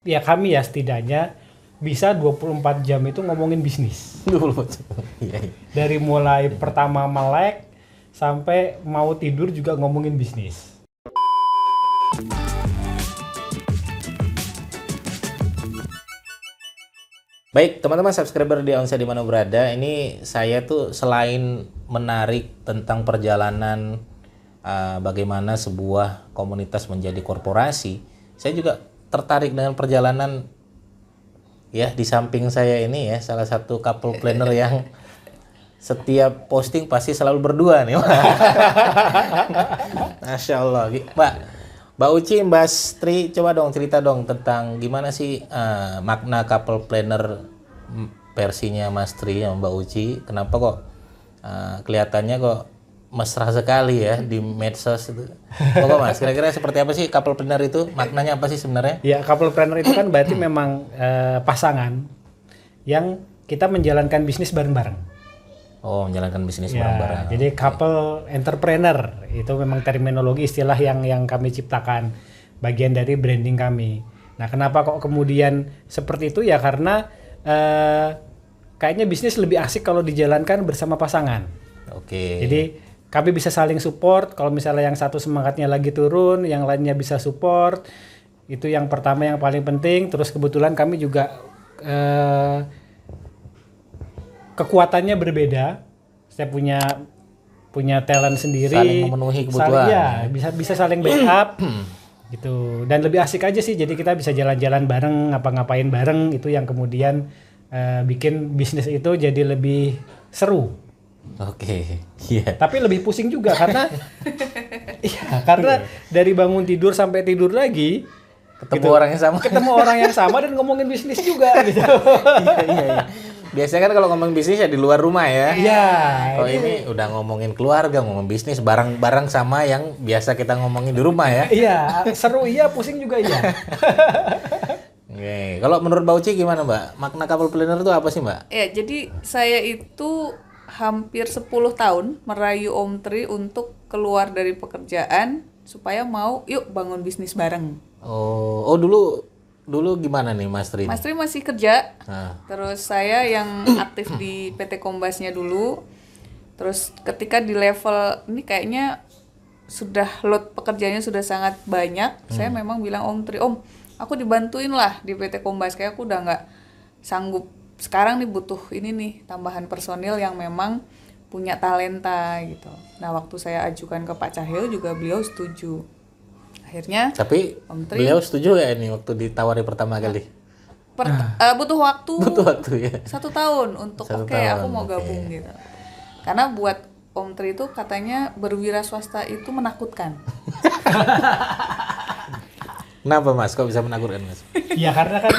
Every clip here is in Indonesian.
ya kami ya setidaknya bisa 24 jam itu ngomongin bisnis. 24 jam. Iya. Dari mulai pertama melek sampai mau tidur juga ngomongin bisnis. Baik, teman-teman subscriber di Onsa di mana berada, ini saya tuh selain menarik tentang perjalanan bagaimana sebuah komunitas menjadi korporasi, saya juga tertarik dengan perjalanan ya di samping saya ini ya, salah satu couple planner yang setiap posting pasti selalu berdua nih. Masya Allah, Mbak Uci, Mbak Stri, coba dong cerita dong tentang gimana sih makna couple planner versinya Mas Tri sama Mbak Uci. Kenapa kok kelihatannya kok mesra sekali ya di medsos itu. Kok Mas, kira-kira seperti apa sih couple planner itu? Maknanya apa sih sebenarnya? Ya, couple planner itu kan berarti memang pasangan yang kita menjalankan bisnis bareng-bareng. Oh, menjalankan bisnis Ya, bareng-bareng. jadi couple entrepreneur itu memang terminologi istilah yang kami ciptakan, bagian dari branding kami. Nah, kenapa kok kemudian seperti itu ya karena kayaknya bisnis lebih asik kalau dijalankan bersama pasangan. Oke. Jadi kami bisa saling support. Kalau misalnya yang satu semangatnya lagi turun, yang lainnya bisa support. Itu yang pertama yang paling penting. Terus kebetulan kami juga kekuatannya berbeda. Saya punya talent sendiri. Saling memenuhi kebutuhan. Ya, bisa saling backup. Gitu. Dan lebih asik aja sih. Jadi kita bisa jalan-jalan bareng, ngapa-ngapain bareng. Itu yang kemudian bikin bisnis itu jadi lebih seru. Oke. Iya. Tapi lebih pusing juga karena karena dari bangun tidur sampai tidur lagi Ketemu orang yang sama. ketemu orang yang sama dan ngomongin bisnis juga gitu. Iya. Biasanya kan kalau ngomong bisnis ya di luar rumah ya. Iya. Kalau ini udah ngomongin keluarga, ngomong bisnis bareng-bareng sama yang biasa kita ngomongin di rumah ya. Iya, seru iya, pusing juga iya. Oke. Kalau menurut Mbak Uci gimana Mbak? Makna couple planner itu apa sih Mbak? Ya, jadi saya itu hampir 10 tahun merayu Om Tri untuk keluar dari pekerjaan supaya mau yuk bangun bisnis bareng. Oh dulu gimana nih Mas Tri? Mas Tri masih kerja, Nah. terus saya yang aktif di PT Kombasnya dulu. Terus ketika di level ini kayaknya sudah load pekerjaannya sudah sangat banyak, saya memang bilang Om Tri, Om, aku dibantuin lah di PT Kombas, kayak aku udah nggak sanggup. Sekarang nih butuh ini nih tambahan personil yang memang punya talenta gitu. Nah, waktu saya ajukan ke Pak Cahyo juga beliau setuju. Akhirnya Tapi Om Tri beliau setuju ya ini waktu ditawari pertama kali? butuh waktu Butuh waktu ya. 1 tahun untuk Satu oke, tahun, aku mau gabung oke. gitu. Karena buat Om Tri itu katanya berwira swasta itu menakutkan. Kenapa Mas? Kok bisa menakutkan Mas? Ya karena kan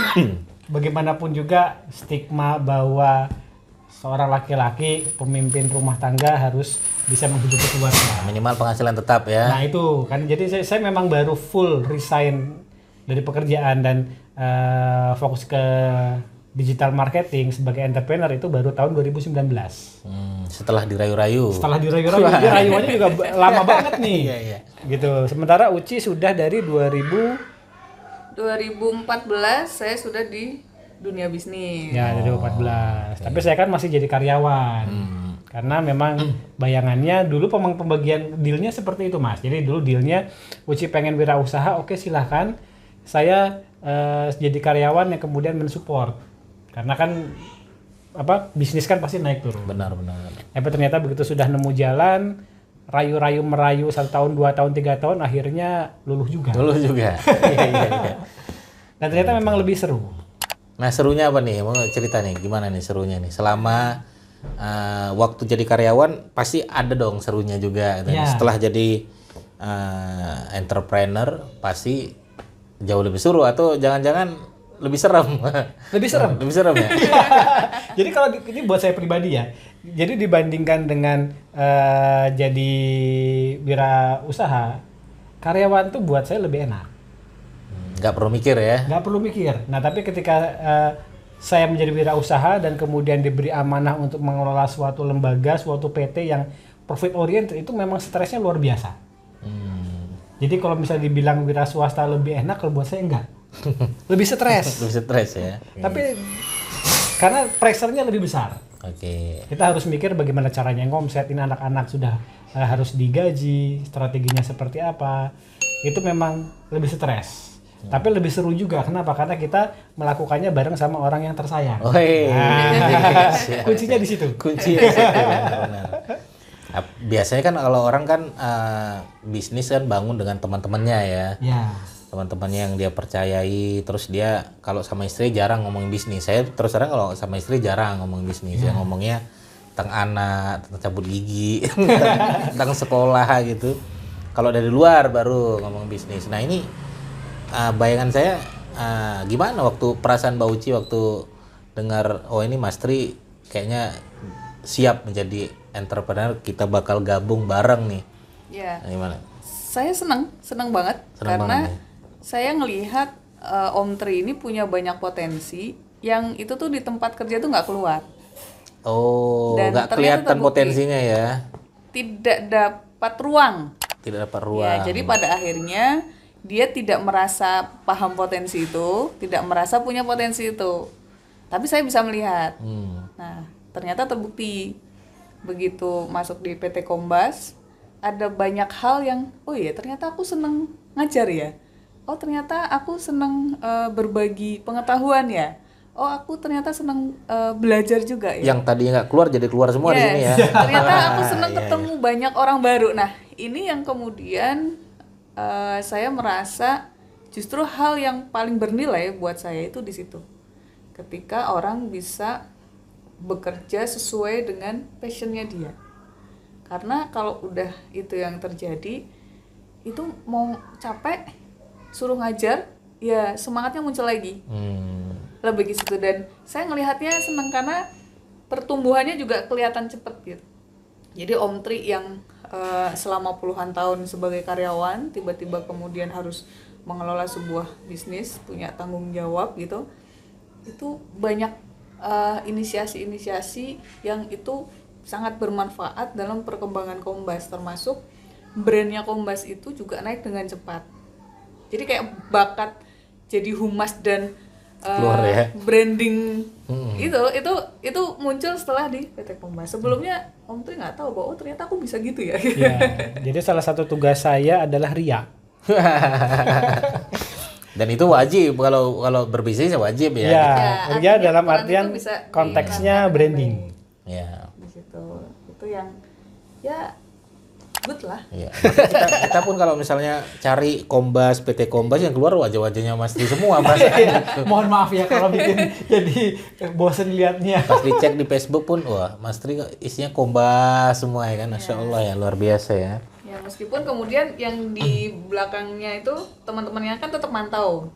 bagaimanapun juga stigma bahwa seorang laki-laki pemimpin rumah tangga harus bisa menghidupi keluarga. Minimal penghasilan tetap ya. Nah itu kan jadi saya memang baru full resign dari pekerjaan dan fokus ke digital marketing sebagai entrepreneur itu baru tahun 2019. Setelah dirayu-rayu. Setelah dirayu-rayu, dia rayuannya juga lama banget nih. Iya. Gitu. Sementara Uci sudah dari 2014 saya sudah di dunia bisnis. Ya, dari 2014. Tapi saya kan masih jadi karyawan. Karena memang bayangannya dulu pembagian dealnya seperti itu, Mas. Jadi dulu dealnya Uci pengen wirausaha, oke silahkan. Saya jadi karyawan yang kemudian mensupport. Karena kan bisnis kan pasti naik turun. Benar. Tapi ternyata begitu sudah nemu jalan, rayu-rayu merayu 1 tahun, 2 tahun, 3 tahun, akhirnya luluh juga. Dulu juga. Iya. Dan ternyata memang lebih seru. Nah serunya apa nih? Mau cerita nih gimana nih serunya nih? Selama waktu jadi karyawan pasti ada dong serunya juga. Dan Ya. setelah jadi entrepreneur pasti jauh lebih seru atau jangan-jangan lebih serem? Lebih serem. Lebih serem ya? Jadi kalau ini buat saya pribadi ya. Jadi dibandingkan dengan jadi wirausaha, karyawan tuh buat saya lebih enak. Nggak perlu mikir ya? Nggak perlu mikir. Nah tapi ketika saya menjadi wirausaha dan kemudian diberi amanah untuk mengelola suatu lembaga, suatu PT yang profit oriented, itu memang stresnya luar biasa. Jadi kalau misalnya dibilang wira swasta lebih enak, kalau buat saya enggak. Lebih stres. Lebih stres ya. Tapi karena pressure-nya lebih besar. Oke. Kita harus mikir bagaimana caranya ngomset, ini anak-anak sudah harus digaji, strateginya seperti apa. Itu memang lebih stres. Tapi lebih seru juga. Kenapa? Karena kita melakukannya bareng sama orang yang tersayang. Oh, iya. Kuncinya di situ. Kunci ya, benar. Biasanya kan kalau orang kan bisnis kan bangun dengan teman-temannya ya. Ya. Teman-temannya yang dia percayai, terus dia kalau sama istri jarang ngomongin bisnis. Saya terus terang kalau sama istri jarang ngomongin bisnis. Ya ngomongnya tentang anak, tentang cabut gigi, tentang sekolah gitu. Kalau dari luar baru ngomong bisnis. Nah ini bayangan saya gimana waktu perasaan Mbak Uci waktu dengar oh ini Mas Tri kayaknya siap menjadi entrepreneur, kita bakal gabung bareng nih. Ya. Nah, gimana? Saya senang banget Senang karena banget, ya. saya ngelihat Om Tri ini punya banyak potensi yang itu tuh di tempat kerja tuh nggak keluar. Oh, Dan nggak ternyata kelihatan terbukti. potensinya ya. Tidak dapat ruang. Tidak dapat Ya, ruang. jadi pada akhirnya dia tidak merasa paham potensi itu, tidak merasa punya potensi itu. Tapi saya bisa melihat. Nah, ternyata terbukti begitu masuk di PT Kombas, ada banyak hal yang, oh iya ternyata aku seneng ngajar ya. Oh ternyata aku seneng berbagi pengetahuan ya. Oh aku ternyata seneng belajar juga ya. Yang tadinya nggak keluar jadi keluar semua di sini ya. Ternyata aku seneng Iya, ketemu banyak orang baru. Nah ini yang kemudian saya merasa justru hal yang paling bernilai buat saya itu di situ. Ketika orang bisa bekerja sesuai dengan passionnya dia. Karena kalau udah itu yang terjadi, itu mau capek, suruh ngajar, ya semangatnya muncul lagi. Lebih ke situ. Dan saya ngelihatnya senang karena pertumbuhannya juga kelihatan cepet gitu. Jadi Om Tri yang selama puluhan tahun sebagai karyawan, tiba-tiba kemudian harus mengelola sebuah bisnis, punya tanggung jawab gitu. Itu banyak inisiasi-inisiasi yang itu sangat bermanfaat dalam perkembangan Kombas, termasuk brandnya Kombas itu juga naik dengan cepat. Jadi kayak bakat jadi humas dan Keluar ya. branding itu muncul setelah di PT Kombas. Sebelumnya Om Tri nggak tahu bahwa oh ternyata aku bisa gitu ya. Ya, jadi salah satu tugas saya adalah ria. Dan itu wajib kalau berbisnis wajib ya. Ya, Ya, ria artinya dalam peran artian itu bisa konteksnya diperankan branding. Ya. Di situ. Itu yang ya good lah. Iya. Makanya kita pun kalau misalnya cari Kombas, PT Kombas yang keluar wajah-wajahnya Mas Tri semua Mas. Mohon maaf ya kalau bikin jadi bosen liatnya. Pas dicek di Facebook pun wah Mas Tri isinya Kombas semua ya kan. Masya Allah ya luar biasa ya. Ya meskipun kemudian yang di belakangnya itu teman-temannya kan tetap mantau.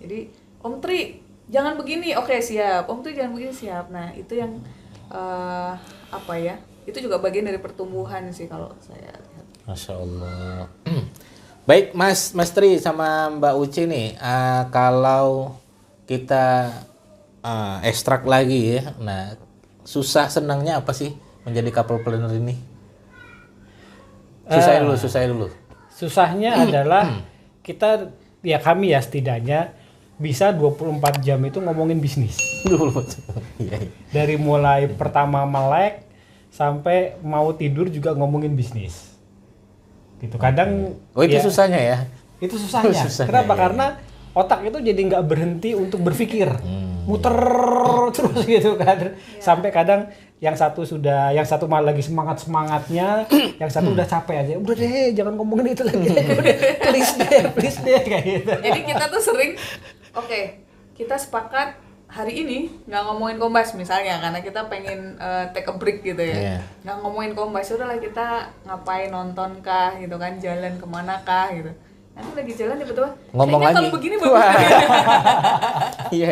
Jadi Om Tri jangan begini, oke siap. Om Tri jangan begini siap. Nah itu yang apa ya? Itu juga bagian dari pertumbuhan sih kalau saya lihat. Masya Allah. Baik Mas Tri sama Mbak Uci nih, kalau kita ekstrak lagi ya, nah susah senangnya apa sih menjadi couple planner ini? Susahnya dulu. Susahnya adalah kita ya kami ya setidaknya bisa 24 jam itu ngomongin bisnis. Iya. Dari mulai pertama melek sampai mau tidur juga ngomongin bisnis. Gitu. Kadang Oh itu ya, susahnya ya? Itu susahnya. Susahnya, Kenapa? ya. Karena otak itu jadi nggak berhenti untuk berpikir, muter terus gitu kan. Sampai kadang yang satu malah lagi semangatnya, yang satu udah capek aja. Udah deh, jangan ngomongin itu lagi. please deh kayak gitu. Jadi kita tuh sering, oke, kita sepakat hari ini nggak ngomongin Kombas misalnya karena kita pengen take a break gitu ya. Iya. Nggak ngomongin Kombas, udahlah kita ngapain, nonton kah gitu kan, jalan kemana kah gitu. Nanti lagi jalan tiba-tiba Ngomong kayaknya lagi. kalau begini bagus. Iya.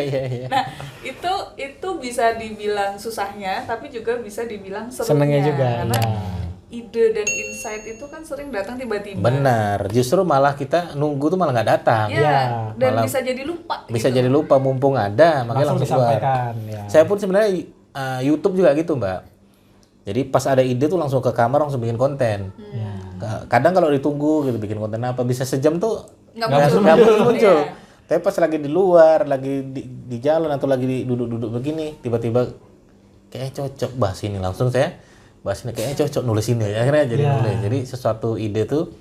Nah itu bisa dibilang susahnya tapi juga bisa dibilang Senengnya serunya juga, karena ya. ide dan insight itu kan sering datang tiba-tiba. Benar. Justru malah kita nunggu tuh malah nggak datang. Ya, Ya, dan malah bisa jadi lupa Bisa gitu. jadi lupa mumpung ada, makanya langsung keluar. disampaikan ya. Saya pun sebenarnya YouTube juga gitu Mbak. Jadi pas ada ide tuh langsung ke kamar langsung bikin konten. Kadang kalau ditunggu gitu bikin konten apa bisa sejam tuh Nggak nggak muncul. Iya. Tapi pas lagi di luar, lagi di jalan atau lagi duduk-duduk begini, tiba-tiba kayaknya cocok bahas ini, langsung saya bahas ini, kayaknya cocok nulis ini, akhirnya jadi nulis. Jadi sesuatu ide tuh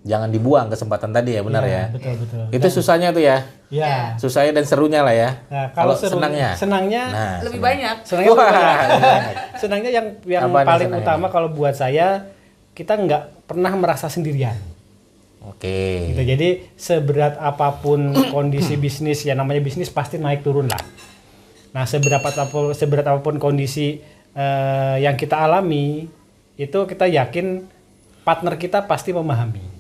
jangan dibuang kesempatan tadi ya, benar ya. Betul. Itu susahnya tuh ya. Ya. Susahnya dan serunya lah ya. Nah, kalau senangnya. Senangnya Lebih banyak. senangnya Wah, lebih banyak. lebih banyak. Senangnya yang Apa nih paling senangnya? utama kalau buat saya, kita nggak pernah merasa sendirian. Oke. Gitu. Jadi seberat apapun kondisi bisnis, ya namanya bisnis pasti naik turun lah. Nah seberat apapun kondisi yang kita alami, itu kita yakin partner kita pasti memahami.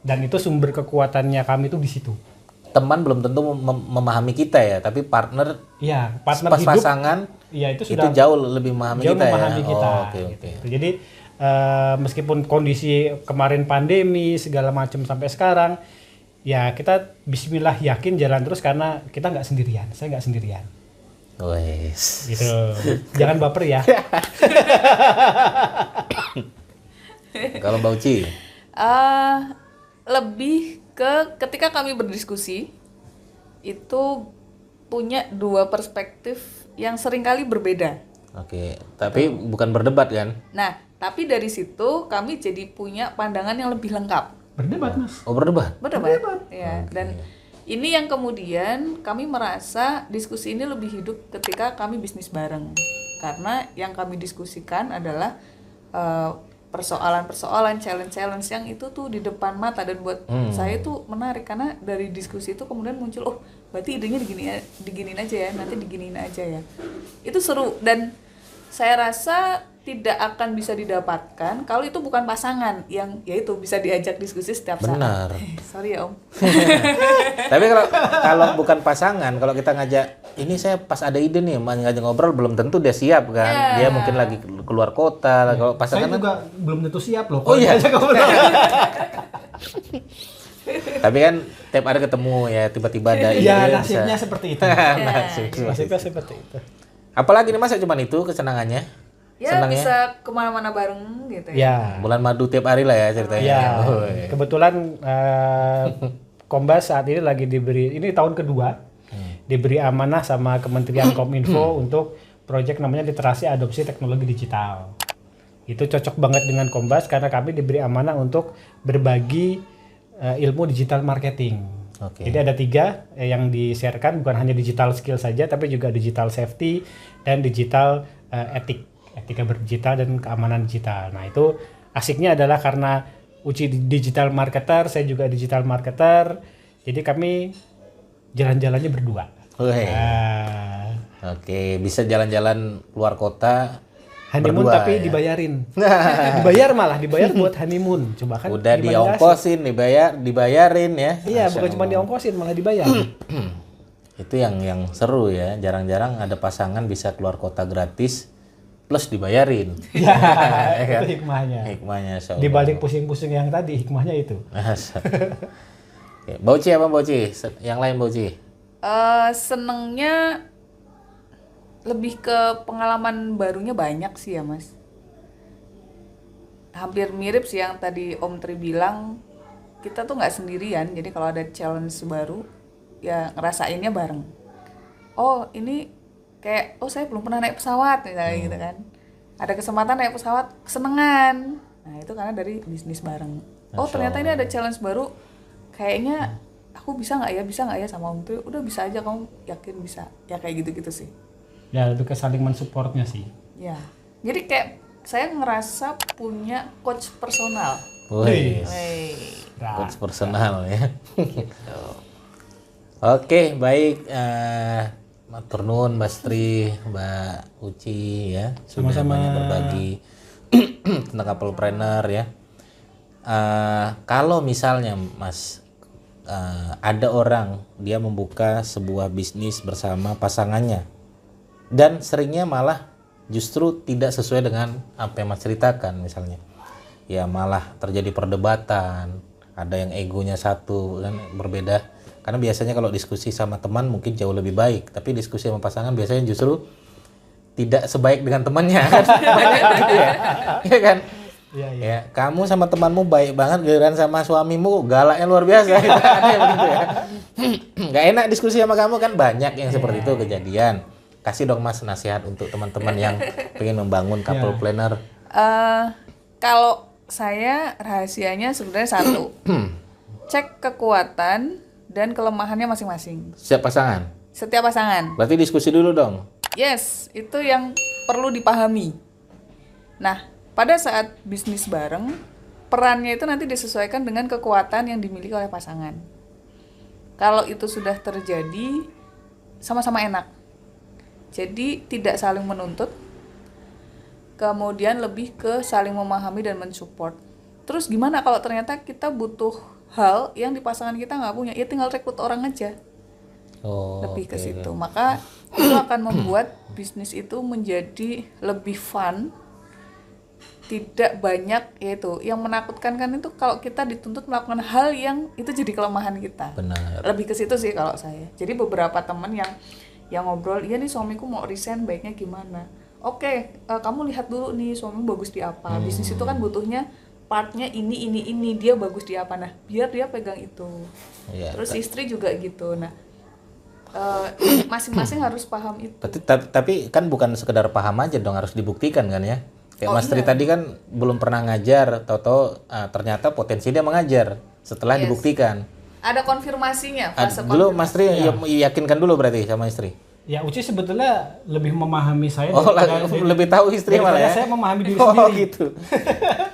Dan itu sumber kekuatannya kami itu di situ. Teman belum tentu memahami kita ya, tapi partner Iya, partner pas hidup. pasangan Iya itu itu sudah jauh lebih memahami jauh kita memahami ya. kita. Oh, oke. Gitu. Jadi meskipun kondisi kemarin pandemi segala macam sampai sekarang, ya kita Bismillah yakin jalan terus karena kita nggak sendirian. Saya nggak sendirian. Wes. Gitu. Jangan baper ya. Kalau Mbak Uci, Lebih ke ketika kami berdiskusi itu punya dua perspektif yang seringkali berbeda. oke. Tapi bukan berdebat kan? Nah, tapi dari situ kami jadi punya pandangan yang lebih lengkap. Berdebat mas. Oh berdebat. Berdebat. Ya, dan ini yang kemudian kami merasa diskusi ini lebih hidup ketika kami bisnis bareng. Karena yang kami diskusikan adalah persoalan-persoalan, challenge-challenge yang itu tuh di depan mata, dan buat saya tuh menarik karena dari diskusi itu kemudian muncul, oh berarti idenya diginiin aja ya, nanti diginiin aja ya. Itu seru dan saya rasa tidak akan bisa didapatkan kalau itu bukan pasangan yang yaitu bisa diajak diskusi setiap saat. Benar. Sorry ya Om. Tapi kalau bukan pasangan, kalau kita ngajak, ini saya pas ada ide nih, ngajak ngobrol belum tentu dia siap kan. Dia mungkin lagi keluar kota. Kalau pasangan Saya kan, juga belum tentu siap loh. Oh iya. Kalau tapi kan tiap hari ketemu ya, tiba-tiba ada ide. ya bisa- nasibnya seperti itu. Nasibnya seperti itu. Apalagi nih masa cuman itu kesenangannya? Ya Senangnya? bisa kemana-mana bareng gitu ya. Ya. Bulan madu tiap hari lah ya ceritanya. Ya, Oh, iya. kebetulan Kombas saat ini lagi diberi, ini tahun kedua, diberi amanah sama Kementerian Kominfo untuk proyek namanya literasi adopsi teknologi digital. Itu cocok banget dengan Kombas karena kami diberi amanah untuk berbagi ilmu digital marketing. Oke. Jadi ada 3 yang di-sharekan, bukan hanya digital skill saja, tapi juga digital safety dan digital etika berdigital dan keamanan digital. Nah itu asiknya adalah karena Uci digital marketer, saya juga digital marketer, jadi kami jalan-jalannya berdua. Wih. Nah, Oke, bisa jalan-jalan keluar kota. honeymoon berdua, tapi ya. dibayarin. dibayar buat honeymoon. Coba kan Udah gimana diongkosin, dibayarin ya. rasanya? Iya, Masya bukan cuma Allah. diongkosin, malah dibayar. Itu yang seru ya. Jarang-jarang ada pasangan bisa keluar kota gratis plus dibayarin. Ya, Ya kan? itu hikmahnya. Hikmahnya Masya Allah. Di balik pusing-pusing yang tadi, hikmahnya itu. Masya Allah. Oke, Bauci apa Bauci? Yang lain Bauci? Senengnya lebih ke pengalaman barunya banyak sih ya Mas. Hampir mirip sih yang tadi Om Tri bilang, kita tuh nggak sendirian. Jadi kalau ada challenge baru, ya ngerasainnya bareng. Oh ini kayak, oh saya belum pernah naik pesawat misalnya gitu kan. Ada kesempatan naik pesawat, kesenengan. Nah itu karena dari bisnis bareng. Oh ternyata ini ada challenge baru, kayaknya aku bisa nggak ya sama Om Tri. Udah bisa aja, kamu yakin bisa. Ya kayak gitu-gitu sih. Ya, lebih ke saling mensupportnya sih. Ya, jadi kayak saya ngerasa punya coach personal. Wih, Wey. Nah, coach personal ya. Oke, baik. Matur nuwun Mbak Stri, Mbak Uci ya, sudah Sama-sama. banyak berbagi tentang couplepreneur ya. Kalau misalnya Mas ada orang dia membuka sebuah bisnis bersama pasangannya dan seringnya malah justru tidak sesuai dengan apa yang Mas ceritakan, misalnya ya malah terjadi perdebatan, ada yang egonya satu dan berbeda. Karena biasanya kalau diskusi sama teman mungkin jauh lebih baik, tapi diskusi sama pasangan biasanya justru tidak sebaik dengan temannya kan. Banyak gitu ya. Ya kan? Iya, iya. Ya, kamu sama temanmu baik banget, giliran sama suamimu galaknya luar biasa. Gitu. Ada yang begitu ya. Nggak enak diskusi sama kamu kan, banyak yang seperti itu kejadian. Kasih dong Mas nasihat untuk teman-teman yang pengen membangun couple planner. Kalau saya rahasianya sebenarnya satu, cek kekuatan dan kelemahannya masing-masing. Siap pasangan. Setiap pasangan. Berarti diskusi dulu dong. Yes, itu yang perlu dipahami. Nah, pada saat bisnis bareng, perannya itu nanti disesuaikan dengan kekuatan yang dimiliki oleh pasangan. Kalau itu sudah terjadi, sama-sama enak. Jadi tidak saling menuntut, kemudian lebih ke saling memahami dan mensupport. Terus gimana kalau ternyata kita butuh hal yang di pasangan kita nggak punya? Ya tinggal rekrut orang aja. Oh, Lebih ke oke. situ. Maka itu akan membuat bisnis itu menjadi lebih fun. Tidak banyak, yaitu yang menakutkan kan itu kalau kita dituntut melakukan hal yang itu jadi kelemahan kita. Benar. Lebih ke situ sih kalau saya. Jadi beberapa teman yang ngobrol, iya nih suamiku mau resign, baiknya gimana? Oke, kamu lihat dulu nih suamimu bagus di apa. Bisnis itu kan butuhnya partnya ini, dia bagus di apa. Nah, biar dia pegang itu. Iya. Terus istri juga gitu. Nah, masing-masing harus paham itu. Tapi kan bukan sekedar paham aja dong, harus dibuktikan kan ya. Kayak Mas Tri iya. tadi kan belum pernah ngajar, tahu-tahu ternyata potensi dia mengajar setelah Yes. dibuktikan. Ada konfirmasinya, fase Dulu Mas Tri Iya. yakinkan dulu berarti sama istri. Ya Uci sebetulnya lebih memahami saya Oh, daripada- lebih tahu istri daripada malah ya. saya memahami diri Oh sendiri. gitu.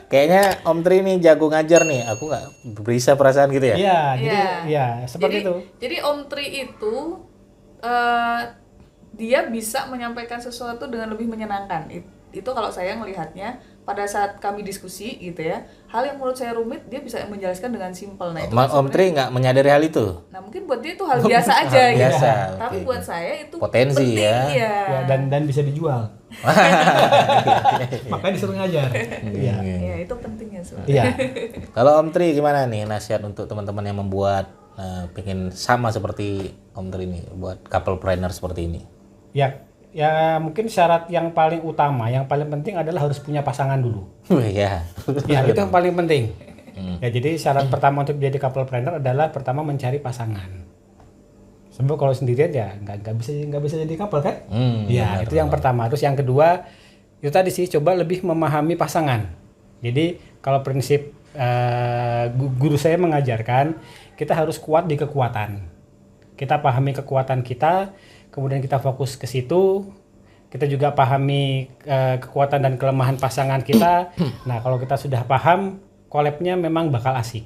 Kayaknya Om Tri nih jago ngajar nih, aku nggak bisa perasaan gitu ya. Iya, jadi Iya. ya seperti itu. Jadi Om Tri itu dia bisa menyampaikan sesuatu dengan lebih menyenangkan. Itu kalau saya melihatnya pada saat kami diskusi gitu ya, hal yang menurut saya rumit dia bisa menjelaskan dengan simpel. Nah, itu kan Om Tri nggak menyadari hal itu. nah mungkin buat dia itu hal biasa aja Hal gitu. biasa, Tapi oke. buat saya itu Potensi penting, ya. iya. Ya, dan bisa dijual. Makanya disuruh ngajar. Iya. Ya, itu pentingnya sebenarnya. Iya. Kalau Om Tri gimana nih nasihat untuk teman-teman yang membuat pengen sama seperti Om Tri ini, buat couple planner seperti ini? Ya mungkin syarat yang paling utama, yang paling penting adalah harus punya pasangan dulu. Iya. Ya, itu yang paling penting. Ya, jadi syarat pertama untuk jadi couple planner adalah pertama mencari pasangan. Sebab kalau sendirian ya nggak bisa jadi couple kan? Ya, benar, itu yang pertama. Terus yang kedua, itu tadi sih coba lebih memahami pasangan. Jadi kalau prinsip guru saya mengajarkan, kita harus kuat di kekuatan. Kita pahami kekuatan kita, kemudian kita fokus ke situ. Kita juga pahami kekuatan dan kelemahan pasangan kita. Nah, kalau kita sudah paham, collab-nya memang bakal asik.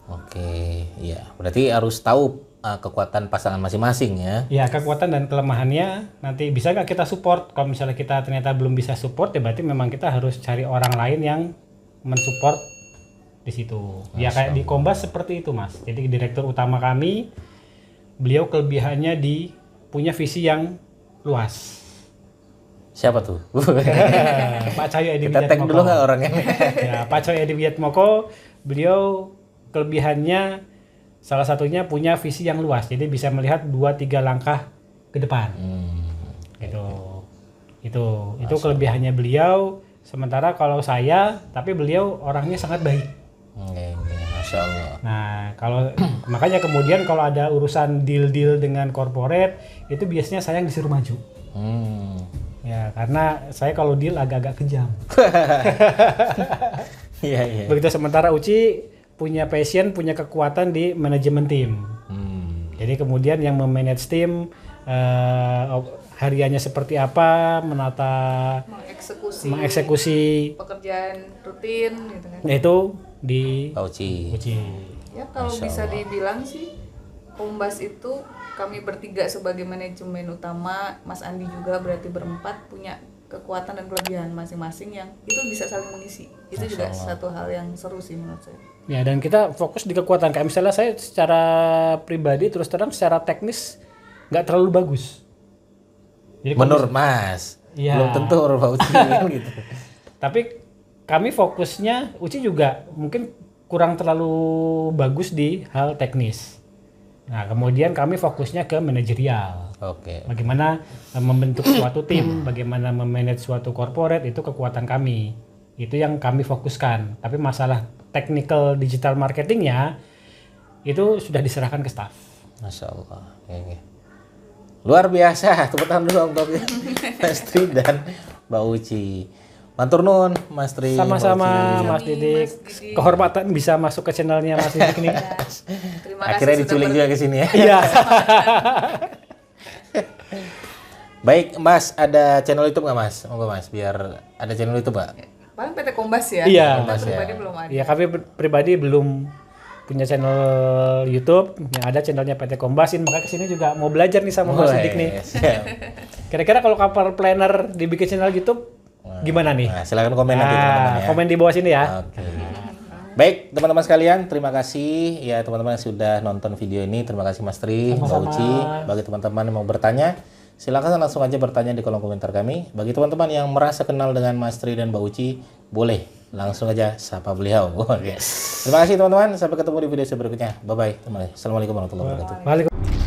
Oke, iya. Berarti harus tahu kekuatan pasangan masing-masing ya. Ya, kekuatan dan kelemahannya nanti bisa nggak kita support. Kalau misalnya kita ternyata belum bisa support, ya berarti memang kita harus cari orang lain yang mensupport di situ. Ya kayak di Kombas seperti itu, Mas. Jadi direktur utama kami, beliau kelebihannya punya visi yang luas. Siapa tuh? Pak Cahyo Edi Kita tag dulu nggak orangnya? Ya, Pak Cahyo Edi Wiatmoko, beliau kelebihannya salah satunya punya visi yang luas. Jadi bisa melihat 2-3 langkah ke depan. Gitu. Itu kelebihannya beliau. Sementara kalau saya, tapi beliau orangnya sangat baik. Masya Allah. Nah, makanya kemudian kalau ada urusan deal-deal dengan corporate, itu biasanya saya yang disuruh maju. Ya, karena saya kalau deal agak-agak kejam. Iya. Begitu sementara Uci punya passion, punya kekuatan di manajemen tim. Jadi kemudian yang memanage tim, hariannya seperti apa, menata, mengeksekusi pekerjaan rutin gitu kan. itu di Pak Uci. Uci. Ya kalau Masya bisa Allah. dibilang sih Kombas itu kami bertiga sebagai manajemen utama, Mas Andi juga berarti berempat punya kekuatan dan kelebihan masing-masing yang itu bisa saling mengisi. Itu juga satu hal yang seru sih menurut saya. Ya, dan kita fokus di kekuatan. Kayak misalnya saya secara pribadi terus terang secara teknis nggak terlalu bagus. Jadi Menurut Mas, Iya. belum tentu orang Pak Uci kan gitu. tapi kami fokusnya Uci juga mungkin kurang terlalu bagus di hal teknis. Nah, kemudian kami fokusnya ke manajerial. Oke. Bagaimana membentuk suatu tim, bagaimana memanage suatu corporate, itu kekuatan kami. Itu yang kami fokuskan. Tapi masalah technical digital marketingnya itu sudah diserahkan ke staff. Masya Allah. Oke. Luar biasa. Tepuk tangan dulu untuk Mas Tri dan Mbak Uci. Matur nuwun Mas Tri. Sama-sama Mbak Uci. Mas Didik. Kehormatan bisa masuk ke channelnya Mas Didik nih. Terima kasih Akhirnya sudah diculik juga ke sini ya. Iya. Baik, Mas, ada channel YouTube nggak Mas? Monggo Mas, biar ada channel YouTube nggak? Paling PT Kombas ya. Iya. Kita pribadi belum ada. Iya, kami pribadi belum punya channel YouTube. Yang ada channelnya PT Kombasin. Maka kesini juga mau belajar nih sama Mas Didik nih. Siap. Kira-kira kalau kapal planner dibikin channel YouTube gimana nih? Nah, silakan komen nanti teman-teman ya. Komen di bawah sini ya. Oke. Baik, teman-teman sekalian, terima kasih ya teman-teman yang sudah nonton video ini. Terima kasih Mas Tri, Mbak Uci. Bagi teman-teman yang mau bertanya, silakan langsung aja bertanya di kolom komentar kami. Bagi teman-teman yang merasa kenal dengan Mas Tri dan Mbak Uci, boleh langsung aja sapa beliau. Oke. Terima kasih teman-teman, sampai ketemu di video berikutnya. Bye bye. Assalamualaikum warahmatullahi wabarakatuh. Waalaikumsalam.